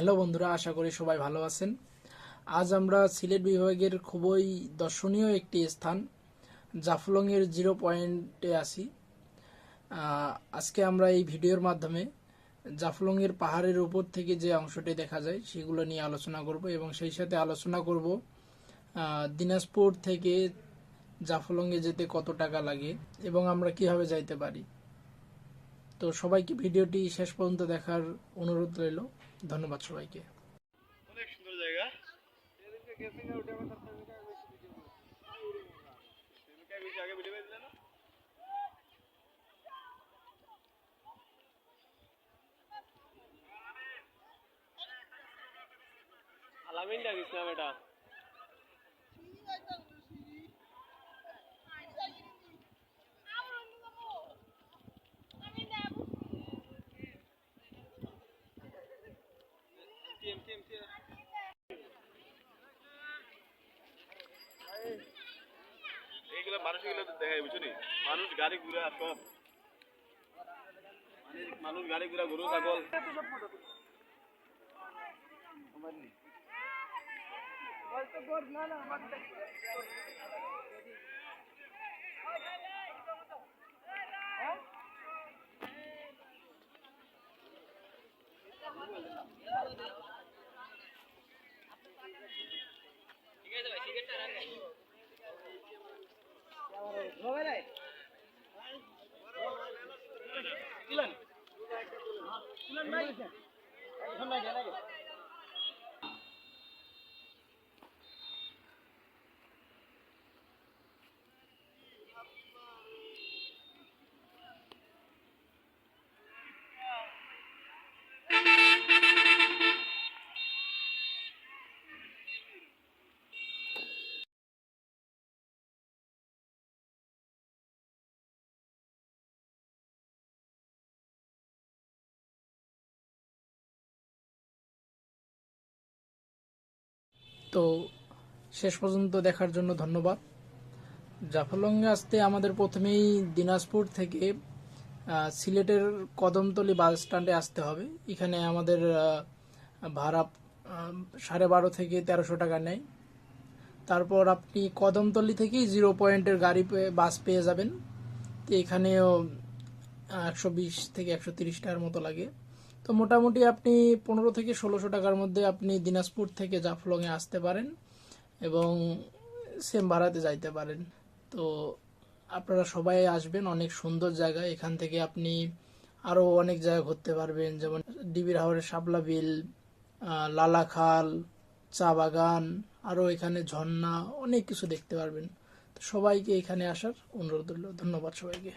Hello বন্ধুরা, আশা করি সবাই ভালো আছেন। আজ আমরা সিলেট বিভাগের খুবই দর্শনীয় একটি স্থান জাফলংয়ের 0 পয়েন্টে আছি। আজকে আমরা এই ভিডিওর মাধ্যমে জাফলংয়ের পাহাড়ের উপর থেকে যে অংশটি দেখা যায় সেগুলো নিয়ে আলোচনা করব এবং সেই সাথে আলোচনা করব দিনাজপুর থেকে জাফলংয়ে যেতে কত টাকা লাগে এবং আমরা কিভাবে যাইতে পারি। তো সবাইকে ভিডিওটি শেষ পর্যন্ত দেখার অনুরোধ রইল। ধন্যবাদ সবাইকে। অনেক সুন্দর জায়গা। আলামিন ডাকিস না বেটা। এইগুলো মানুষ এগুলো দেখায় বুঝছো নি? মানুষ গাড়ি ঘুরা সব মানুষ গাড়ি ঘুরা গরু ছাগল তো শেষ পর্যন্ত দেখার জন্য ধন্যবাদ। জাফলংয়ে আসতে আমাদের প্রথমেই দিনাজপুর থেকে সিলেটের কদমতলী বাস স্ট্যান্ডে আসতে হবে। এখানে আমাদের ভাড়া 12.5 থেকে 1300 টাকা নেয়। তারপর আপনি কদমতলী থেকেই 0 পয়েন্টের বাস পেয়ে যাবেন। তো এখানেও 120 থেকে 130 টাকার মতো লাগে। তো মোটামুটি আপনি 15 থেকে 1600 টাকার মধ্যে আপনি দিনাজপুর থেকে জাফলংয়ে আসতে পারেন এবং সেম ভাড়াতে যাইতে পারেন। তো আপনারা সবাই আসবেন, অনেক সুন্দর জায়গা। এখান থেকে আপনি আরও অনেক জায়গা ঘুরতে পারবেন, যেমন ডিবির হাওরের শাপলা বিল, লালাখাল, চা বাগান, আরও এখানে ঝর্ণা, অনেক কিছু দেখতে পারবেন। তো সবাইকে এখানে আসার অনুরোধ রইল। ধন্যবাদ সবাইকে।